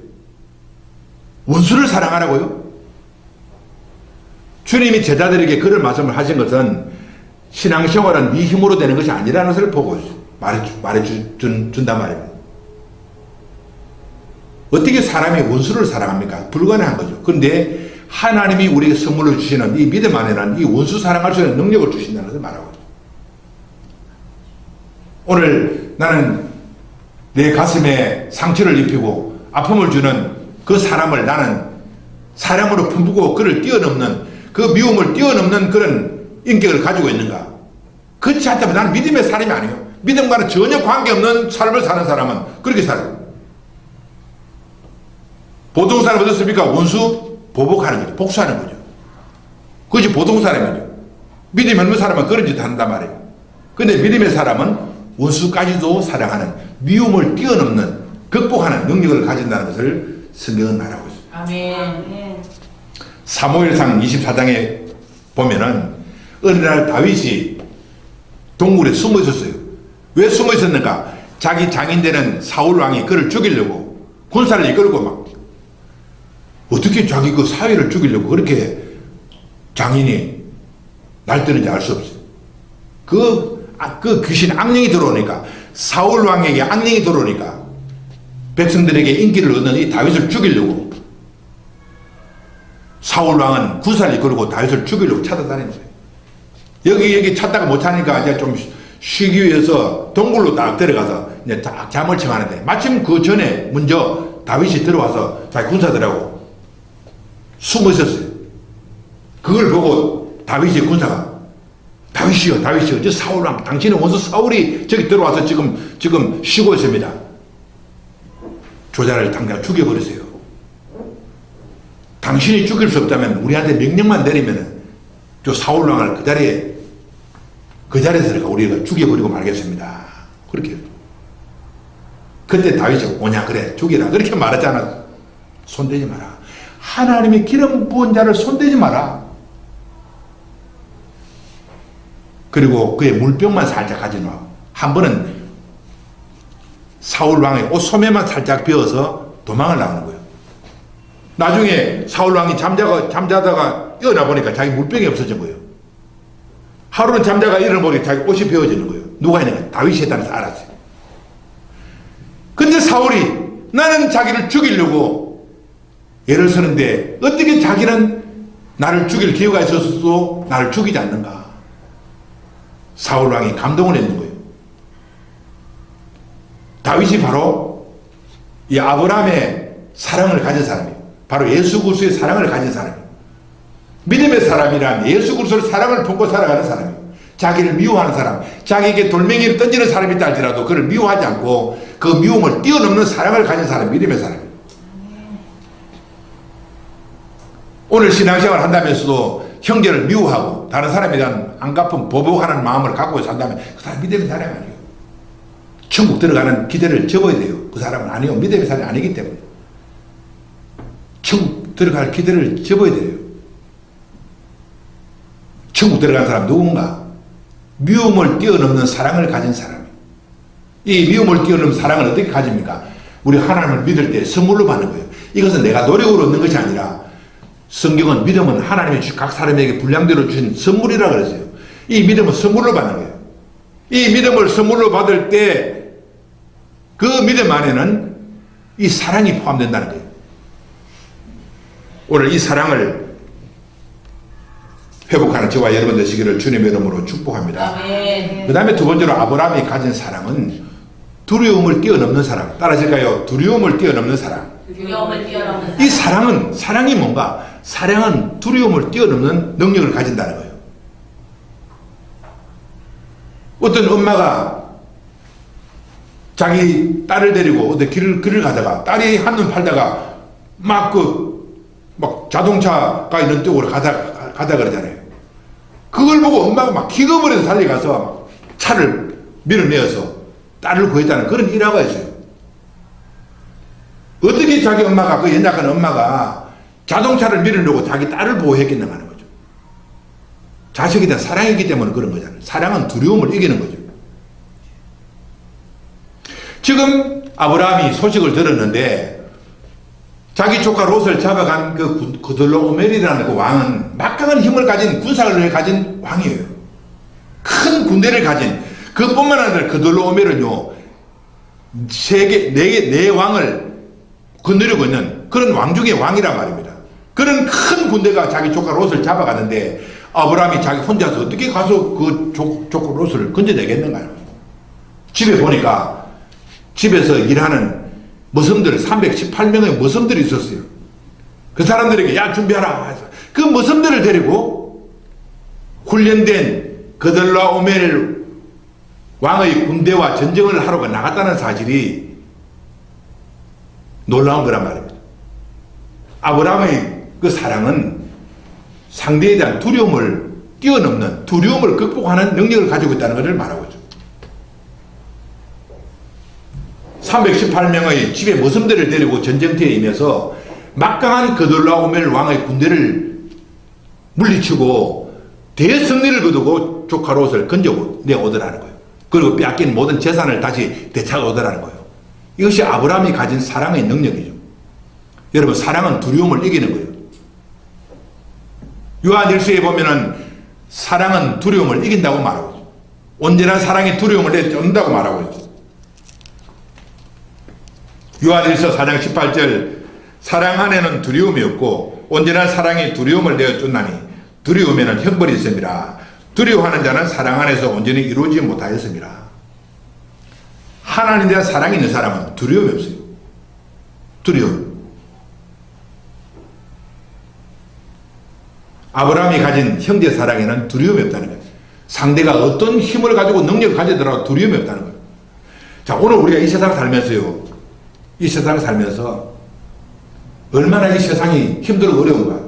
원수를 사랑하라고요? 주님이 제자들에게 그런 말씀을 하신 것은 신앙생활은 네 힘으로 되는 것이 아니라는 것을 보고 있어요. 말해준단 말입니다. 어떻게 사람이 원수를 사랑합니까? 불가능한 거죠. 그런데 하나님이 우리에게 선물로 주시는 이 믿음 안에는 이 원수 사랑할 수 있는 능력을 주신다는 것을 말하고 있습니다. 오늘 나는 내 가슴에 상처를 입히고 아픔을 주는 그 사람을 나는 사랑으로 품고 그를 뛰어넘는 그 미움을 뛰어넘는 그런 인격을 가지고 있는가? 그렇지 않다면 나는 믿음의 사람이 아니에요. 믿음과는 전혀 관계없는 삶을 사는 사람은 그렇게 살아요. 보통 사람 어떻습니까? 원수 보복하는 거죠. 복수하는 거죠. 그것이 보통 사람이죠. 믿음이 없는 사람은 그런 짓 한단 말이에요. 근데 믿음의 사람은 원수까지도 사랑하는 미움을 뛰어넘는 극복하는 능력을 가진다는 것을 성경은 말하고 있습니다. 아멘. 사무엘상 24장에 보면은 어느 날 다윗이 동굴에 숨어 있었어요. 왜 숨어 있었는가? 자기 장인 되는 사울 왕이 그를 죽이려고 군사를 이끌고 막 어떻게 자기 그 사위를 죽이려고 그렇게 장인이 날뛰는지 알 수 없어요. 그 귀신 악령이 들어오니까 사울 왕에게 악령이 들어오니까 백성들에게 인기를 얻는 이 다윗을 죽이려고 사울 왕은 군사를 이끌고 다윗을 죽이려고 찾아다니는 거예요. 여기 찾다가 못 찾으니까 이제 좀 쉬기 위해서 동굴로 딱 들어가서 이제 딱 잠을 청하는데 마침 그 전에 먼저 다윗이 들어와서 자기 군사들하고 숨어 있었어요. 그걸 보고 다윗의 군사가 다윗이요 저 사울왕 당신의 원수 사울이 저기 들어와서 지금 쉬고 있습니다. 조자를 당장 죽여버리세요. 당신이 죽일 수 없다면 우리한테 명령만 내리면 저 사울왕을 그 자리에서 우리가 죽여버리고 말겠습니다. 그렇게 그때 다윗이 오냐 그래 죽이라 그렇게 말했잖아. 손대지 마라. 하나님이 기름 부은 자를 손대지 마라. 그리고 그의 물병만 살짝 가져놔. 한 번은 사울왕의 옷 소매만 살짝 베어서 도망을 나오는 거예요. 나중에 사울왕이 잠자다가 일어나 보니까 자기 물병이 없어진 거예요. 하루는 잠자가 일어나 보니까 자기 옷이 베어지는 거예요. 누가 있는가? 다윗이 했다는 걸 알았어요. 근데 사울이 나는 자기를 죽이려고 애를 쓰는데 어떻게 자기는 나를 죽일 기회가 있었어도 나를 죽이지 않는가? 사울왕이 감동을 했는 거예요. 다윗이 바로 이 아브라함의 사랑을 가진 사람이에요. 바로 예수 그리스도의 사랑을 가진 사람이에요. 믿음의 사람이란 예수 그리스도의 사랑을 품고 살아가는 사람이에요. 자기를 미워하는 사람, 자기에게 돌멩이를 던지는 사람이 있다 할지라도 그를 미워하지 않고 그 미움을 뛰어넘는 사랑을 가진 사람이 믿음의 사람이에요. 오늘 신앙생활을 한다면서도 형제를 미워하고 다른 사람에 대한 안갚은 보복하는 마음을 갖고 산다면 그 사람 믿음의 사람이 아니에요. 천국 들어가는 기대를 접어야 돼요. 그 사람은 아니요. 믿음의 사람이 아니기 때문에. 천국 들어갈 기대를 접어야 돼요. 천국 들어간 사람 누군가? 미움을 뛰어넘는 사랑을 가진 사람이에요. 이 미움을 뛰어넘는 사랑을 어떻게 가집니까? 우리 하나님을 믿을 때 선물로 받는 거예요. 이것은 내가 노력으로 얻는 것이 아니라 성경은 믿음은 하나님이 각 사람에게 분량대로 주신 선물이라고 그랬어요. 이 믿음은 선물로 받는 거예요. 이 믿음을 선물로 받을 때 그 믿음 안에는 이 사랑이 포함된다는 거예요. 오늘 이 사랑을 회복하는 저와 여러분 되시기를 주님의 이름으로 축복합니다. 그 다음에 두 번째로 아브라함이 가진 사랑은 두려움을 뛰어넘는 사랑. 따라하실까요? 두려움을 뛰어넘는 사랑. 두려움을 뛰어넘는 사랑. 이 사랑이 뭔가? 사랑은 두려움을 뛰어넘는 능력을 가진다는 거예요. 어떤 엄마가 자기 딸을 데리고 어디 길을 가다가 딸이 한눈 팔다가 막 자동차가 있는 쪽으로 가다 그러잖아요. 그걸 보고 엄마가 막 기겁을 해서 달려가서 차를 밀어내어서 딸을 구했다는 그런 일화가 있어요. 어떻게 자기 엄마가 그 연약한 엄마가 자동차를 밀어내고 자기 딸을 보호했겠는가 하는 거죠. 자식에 대한 사랑이기 때문에 그런 거잖아요. 사랑은 두려움을 이기는 거죠. 지금 아브라함이 소식을 들었는데 자기 조카 롯을 잡아간 그 그돌로오멜이라는 그 왕은 막강한 힘을 가진 군사를 가진 왕이에요. 큰 군대를 가진 그뿐만 아니라 그돌로오멜은요 세계 네 왕을 거느리고 있는 그런 왕 중의 왕이란 말입니다. 그런 큰 군대가 자기 조카 롯을 잡아가는데 아브라함이 자기 혼자서 어떻게 가서 그 조카 롯을 건져내겠는가요? 집에 보니까 집에서 일하는 머슴들 318명의 머슴들이 있었어요. 그 사람들에게 야 준비하라. 그 머슴들을 데리고 훈련된 그돌라오멜 왕의 군대와 전쟁을 하러 나갔다는 사실이 놀라운 거란 말입니다. 아브라함의 그 사랑은 상대에 대한 두려움을 뛰어넘는 두려움을 극복하는 능력을 가지고 있다는 것을 말하고 있죠. 318명의 집에 머슴들을 데리고 전쟁터에 임해서 막강한 그돌라오멜 왕의 군대를 물리치고 대승리를 거두고 조카 롯을 건져내오더라는 거예요. 그리고 빼앗긴 모든 재산을 다시 되찾아오더라는 거예요. 이것이 아브라함이 가진 사랑의 능력이죠. 여러분, 사랑은 두려움을 이기는 거예요. 요한일서에 보면은 사랑은 두려움을 이긴다고 말하고 있죠. 온전한 사랑이 두려움을 내쫓는다고 말하고 있죠. 요한일서 4장 18절 사랑 안에는 두려움이 없고 온전한 사랑이 두려움을 내어쫓나니 두려움에는 형벌이 있습니다. 두려워하는 자는 사랑 안에서 온전히 이루어지지 못하였습니다. 하나님에 대한 사랑이 있는 사람은 두려움이 없어요. 두려움. 아브라함이 가진 형제 사랑에는 두려움이 없다는 거예요. 상대가 어떤 힘을 가지고 능력을 가지더라도 두려움이 없다는 거예요. 자, 오늘 우리가 이 세상 살면서요. 이 세상 살면서 얼마나 이 세상이 힘들고 어려운가.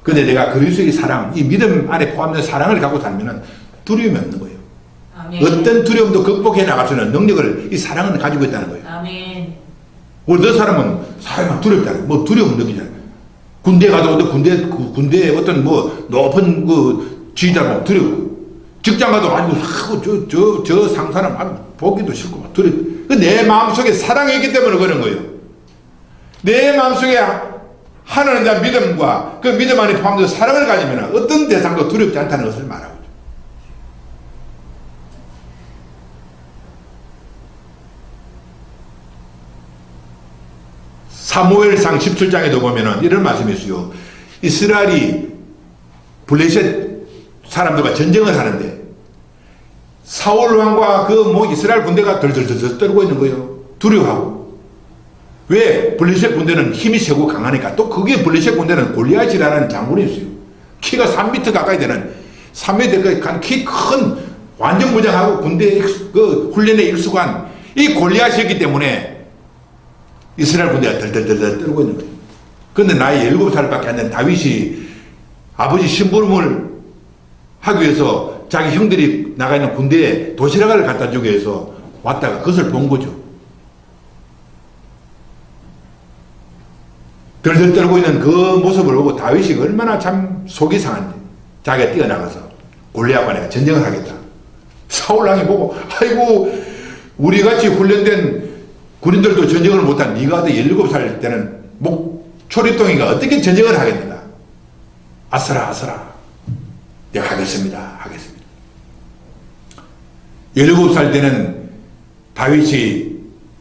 근데 내가 그리스도의 사랑, 이 믿음 안에 포함된 사랑을 갖고 살면은 두려움이 없는 거예요. 아멘. 어떤 두려움도 극복해 나갈 수 있는 능력을 이 사랑은 가지고 있다는 거예요. 아멘. 어떤 사람은 사람이 두렵다는 뭐 두려움 느끼잖아요. 군대 가도 군대에 어떤 뭐 높은 그 지휘자는 두렵고 직장 가도 아주 저 상사는 아주 보기도 싫고 막 두렵고 내 마음속에 사랑이 있기 때문에 그런 거예요. 내 마음속에 하나님에 대한 믿음과 그 믿음 안에 포함된 사랑을 가지면 어떤 대상도 두렵지 않다는 것을 말하고 있죠. 사무엘상 17장에도 보면은 이런 말씀이 있어요. 이스라엘이 블레셋 사람들과 전쟁을 하는데 사울 왕과 그 뭐 이스라엘 군대가 덜덜덜 떨고 있는 거예요. 두려워하고. 왜? 블레셋 군대는 힘이 세고 강하니까. 또 그게 블레셋 군대는 골리앗이라는 장군이 있어요. 키가 3m 가까이 되는 3m 가까이 키 큰 완전 무장하고 군대 그 훈련에 익숙한 이 골리앗이었기 때문에 이스라엘 군대가 덜덜덜 떨고 있는 거예요. 그런데 나이 17살밖에 안 된 다윗이 아버지 심부름을 하기 위해서 자기 형들이 나가 있는 군대에 도시락을 갖다 주기 위해서 왔다가 그것을 본 거죠. 덜덜 떨고 있는 그 모습을 보고 다윗이 얼마나 참 속이 상한지 자기가 뛰어나가서 골리앗과 내가 전쟁을 하겠다. 사울왕이 보고 아이고 우리같이 훈련된 군인들도 전쟁을 못한 네가 17살 때는 초리똥이가 어떻게 전쟁을 하겠는가. 아서라 내가 하겠습니다. 17살 때는 다윗이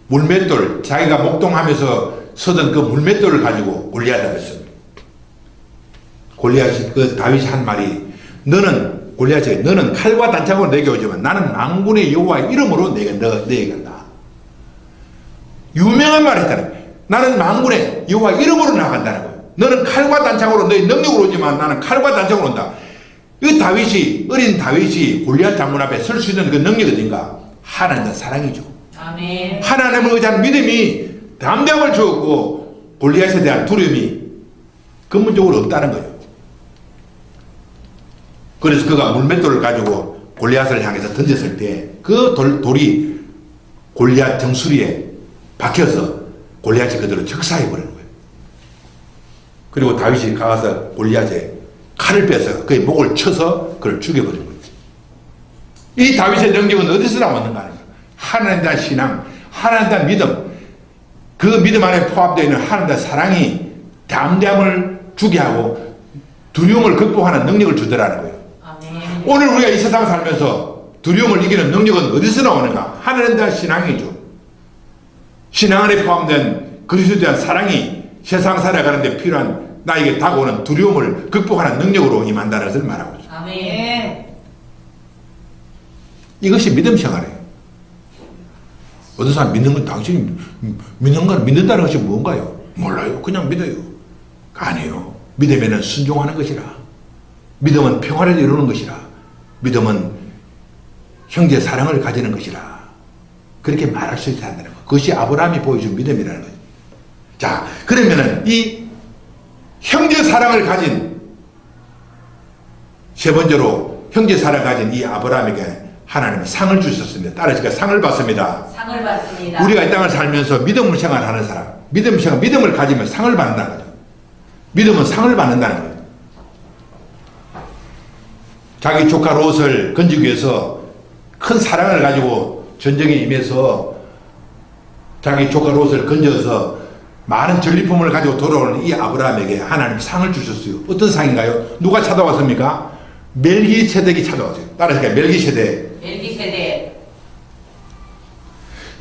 물맷돌 자기가 목동하면서 서던 그 물맷돌을 가지고 골리앗을 했습니다. 골리앗이 그 다윗이 한 말이 너는 골리앗이 너는 칼과 단창으로 내게 오지만 나는 만군의 여호와의 이름으로 내게 간다. 유명한 말을 했다는 거예요. 나는 만군의 여호와의 이름으로 나간다는 거예요. 너는 칼과 단창으로 너의 능력으로 오지만 나는 칼과 단창으로 온다. 이 다윗이 어린 다윗이 골리앗 장군 앞에 설 수 있는 그 능력이 어딘가? 하나님의 사랑이죠. 아멘. 하나님을 의지한 믿음이 담대함을 주었고 골리앗에 대한 두려움이 근본적으로 없다는 거예요. 그래서 그가 물맷돌을 가지고 골리앗을 향해서 던졌을 때 그 돌이 골리앗 정수리에 박혀서 골리앗이 그대로 적사해버리는 거예요. 그리고 다윗이 가서 골리앗에 칼을 빼서 그의 목을 쳐서 그를 죽여버린 거예요. 이 다윗의 능력은 어디서 나왔는가 하는 거예요. 하나님에 대한 신앙, 하나님에 대한 믿음, 그 믿음 안에 포함되어 있는 하나님에 대한 사랑이 담대함을 주게 하고 두려움을 극복하는 능력을 주더라는 거예요. 아멘. 오늘 우리가 이 세상 살면서 두려움을 이기는 능력은 어디서 나오는가? 하늘에 대한 신앙이죠. 신앙 안에 포함된 그리스도에 대한 사랑이 세상 살아가는 데 필요한 나에게 다가오는 두려움을 극복하는 능력으로 임한다는 것을 말하고 있죠. 아멘. 이것이 믿음 생활이에요. 어떤 사람 믿는 건 당신이 믿는 걸 믿는다는 것이 뭔가요? 몰라요. 그냥 믿어요. 아니에요. 믿음에는 순종하는 것이라. 믿음은 평화를 이루는 것이라. 믿음은 형제 사랑을 가지는 것이라. 그렇게 말할 수 있어야 한다는 것. 그것이 아브라함이 보여준 믿음이라는 거죠. 자, 그러면은 이 형제 사랑을 가진 세 번째로 형제 사랑을 가진 이 아브라함에게 하나님이 상을 주셨습니다. 따라서 상을 받습니다. 상을 받습니다. 우리가 이 땅을 살면서 믿음을 생활하는 사람, 믿음을 가지면 상을 받는다는 거죠. 믿음은 상을 받는다는 거예요. 자기 조카 롯을 건지기 위해서 큰 사랑을 가지고 전쟁에 임해서 자기 조카 롯을 건져서 많은 전리품을 가지고 돌아오는 이 아브라함에게 하나님 상을 주셨어요. 어떤 상인가요? 누가 찾아왔습니까? 멜기세덱이 찾아왔어요. 따라서 멜기세덱.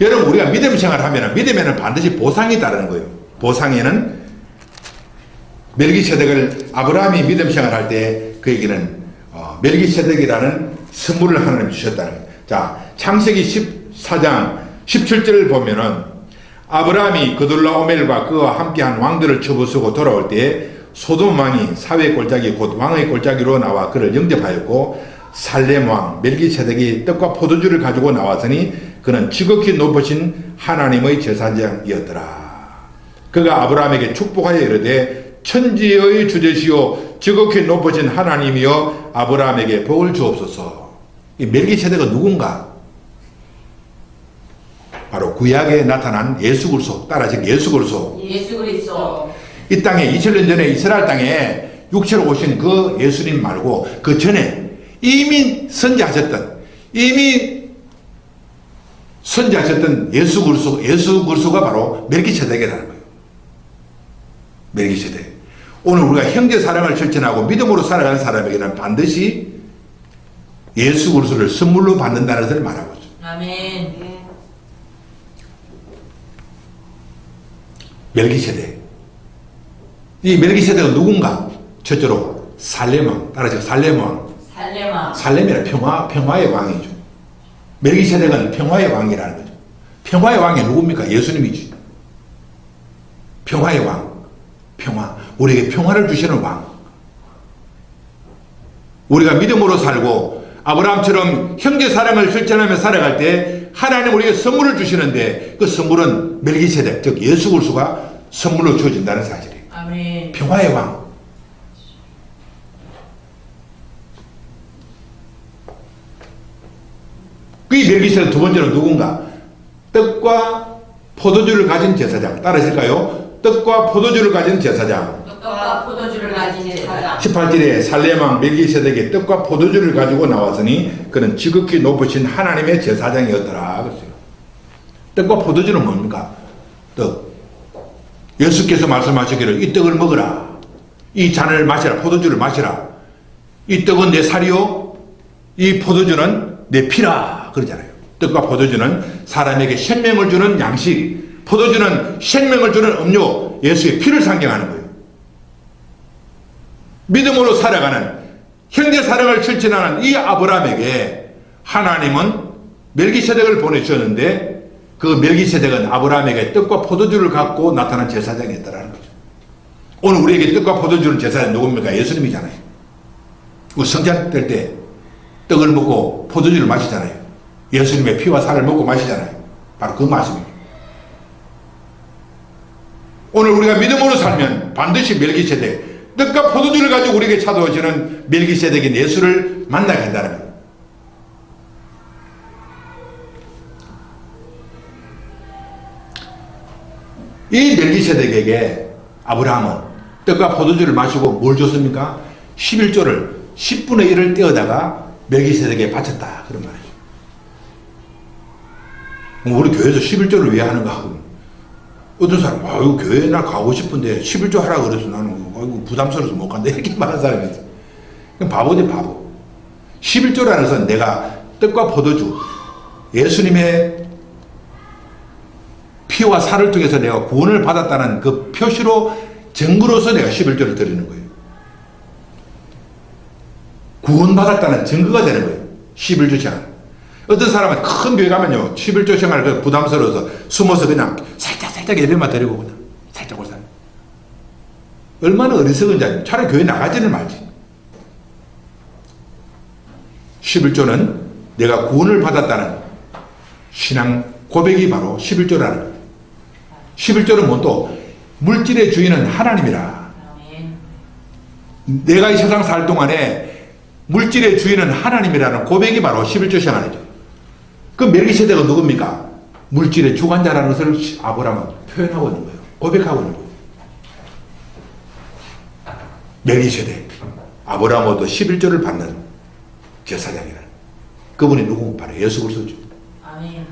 여러분, 우리가 믿음 생활하면 믿음에는 반드시 보상이 따르는 거예요. 보상에는 멜기세덱을 아브라함이 믿음 생활할 때 그에게는 멜기세덱이라는 선물을 하나님이 주셨다는 거예요. 자, 창세기 14장 17절을 보면은 아브라함이 그돌라오멜과 그와 함께한 왕들을 쳐부수고 돌아올 때에 소돔 왕이 사회 골짜기 곧 왕의 골짜기로 나와 그를 영접하였고 살렘 왕 멜기세덱이 떡과 포도주를 가지고 나왔으니 그는 지극히 높으신 하나님의 제사장이었더라. 그가 아브라함에게 축복하여 이르되 천지의 주제시오 지극히 높으신 하나님이여 아브라함에게 복을 주옵소서. 이 멜기세덱은 누군가? 바로 구약에 나타난 예수 그리스도. 따라서 예수 그리스도. 예수 그리스도. 이 땅에 2000년 전에 이스라엘 땅에 육체로 오신 그 예수님 말고 그 전에 이미 선지하셨던 예수 그리스도가 바로 멜기세덱이라는 거예요. 멜기세덱. 오늘 우리가 형제 사랑을 실천하고 믿음으로 살아가는 사람에게는 반드시 예수 그리스도를 선물로 받는다는 것을 말하고 있죠. 아멘. 멜기세덱. 이 멜기세덱은 누군가? 첫째로 살렘왕. 따라서 살렘왕. 살렘이란 평화의 왕이죠. 멜기세덱은 평화의 왕이라는 거죠. 평화의 왕이 누굽니까? 예수님이지. 평화의 왕. 평화. 우리에게 평화를 주시는 왕. 우리가 믿음으로 살고 아브라함처럼 형제 사랑을 실천하며 살아갈 때 하나님 우리에게 선물을 주시는데 그 선물은 멜기세덱, 즉 예수 그리스도가 선물로 주어진다는 사실이에요. 아멘. 평화의 왕. 그 멜기세덱 두 번째로 누군가? 떡과 포도주를 가진 제사장. 따라하실까요? 떡과 포도주를 가진 제사장. 떡과 포도주를 가진 제사장. 18절에 살렘왕 멜기세덱이 떡과 포도주를 가지고 나왔으니 그는 지극히 높으신 하나님의 제사장이었더라. 그랬어요. 떡과 포도주는 뭡니까? 떡. 예수께서 말씀하시기를 이 떡을 먹으라. 이 잔을 마시라. 포도주를 마시라. 이 떡은 내 살이요. 이 포도주는 내 피라. 그러잖아요. 떡과 포도주는 사람에게 생명을 주는 양식, 포도주는 생명을 주는 음료, 예수의 피를 상징하는 거예요. 믿음으로 살아가는 형제 사랑을 실천하는 이 아브라함에게 하나님은 멜기세덱을 보내주셨는데 그 멜기세덱은 아브라함에게 떡과 포도주를 갖고 나타난 제사장이었다는 거죠. 오늘 우리에게 떡과 포도주는 제사장 누굽니까? 예수님이잖아요. 성찬 될 때 떡을 먹고 포도주를 마시잖아요. 예수님의 피와 살을 먹고 마시잖아요. 바로 그 말씀입니다. 오늘 우리가 믿음으로 살면 반드시 멜기세덱, 떡과 포도주를 가지고 우리에게 찾아오시는 멜기세덱인 예수를 만나게 한다는 거예요. 이 멜기세덱에게 아브라함은 떡과 포도주를 마시고 뭘 줬습니까? 11조를 10분의 1을 떼어다가 멜기세덱에게 바쳤다. 그런 말이죠. 우리 교회에서 11조를 왜 하는가 하고 어떤 사람 아이고 교회에 나 가고 싶은데 11조 하라고 그래서 나는 아이고 부담스러워서 못 간다 이렇게 말하는 사람이 있어요. 그럼 바보지 바보. 11조라는 것은 내가 떡과 포도주, 예수님의 피와 살을 통해서 내가 구원을 받았다는 그 표시로 증거로서 내가 11조를 드리는 거예요. 구원받았다는 증거가 되는 거예요. 11조 생활. 어떤 사람은 큰 교회 가면요, 11조 생활을 부담스러워서 숨어서 그냥 살짝 예배만 드리고 그냥 살짝 오고 사는. 얼마나 어리석은지 알죠. 차라리 교회 나가지는 말지. 11조는 내가 구원을 받았다는 신앙 고백이 바로 11조라는 거예요. 11조는 뭐 또 물질의 주인은 하나님이라. 아멘. 내가 이 세상 살 동안에 물질의 주인은 하나님이라는 고백이 바로 11조 생활이죠. 그 멜기세덱은 누굽니까? 물질의 주관자라는 것을 아브라함은 표현하고 있는 거예요. 고백하고 있는 거예요. 멜기세덱, 아브라함으로부터 11조를 받는 제사장이라는 그분이 누구? 바로 예수 그리스도죠. 아멘.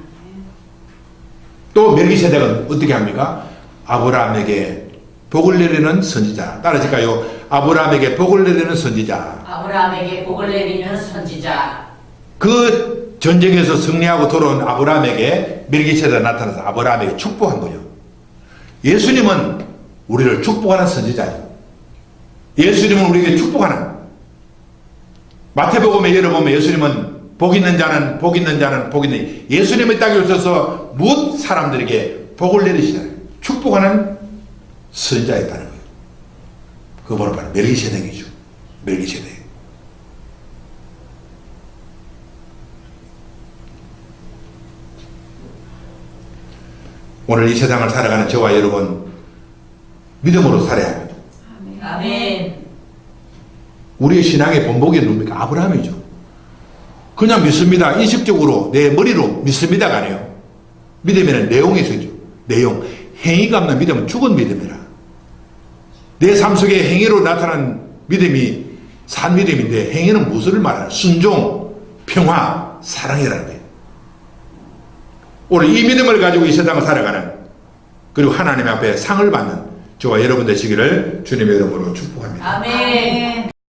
또 멜기세덱은 어떻게 합니까? 아브라함에게 복을 내리는 선지자. 따라질까요? 아브라함에게 복을 내리는 선지자. 아브라함에게 복을 내리는 선지자. 그 전쟁에서 승리하고 돌아온 아브라함에게 멜기세덱이 나타나서 아브라함에게 축복한 거죠. 예수님은 우리를 축복하는 선지자죠. 예수님은 우리에게 축복하는. 마태복음에 열어보면 예수님은 복 있는 자는 복 있는 자는 복 있는, 예수님의 땅에 오셔서 무엇 사람들에게 복을 내리시잖아요. 축복하는 선지자였다는 거예요. 그거 바로 멜기세덱이죠. 멜기세덱. 오늘 이 세상을 살아가는 저와 여러분, 믿음으로 살아야 합니다. 아멘. 우리의 신앙의 본보기는 누굽니까? 아브라함이죠. 그냥 믿습니다. 인식적으로 내 머리로 믿습니다가 아니에요. 믿음에는 내용이 있어요. 내용. 행위가 없는 믿음은 죽은 믿음이라. 내 삶 속에 행위로 나타난 믿음이 산 믿음인데, 행위는 무엇을 말하나? 순종, 평화, 사랑이라는 거예요. 오늘 이 믿음을 가지고 이 세상을 살아가는, 그리고 하나님 앞에 상을 받는 저와 여러분 되시기를 주님의 이름으로 축복합니다. 아멘.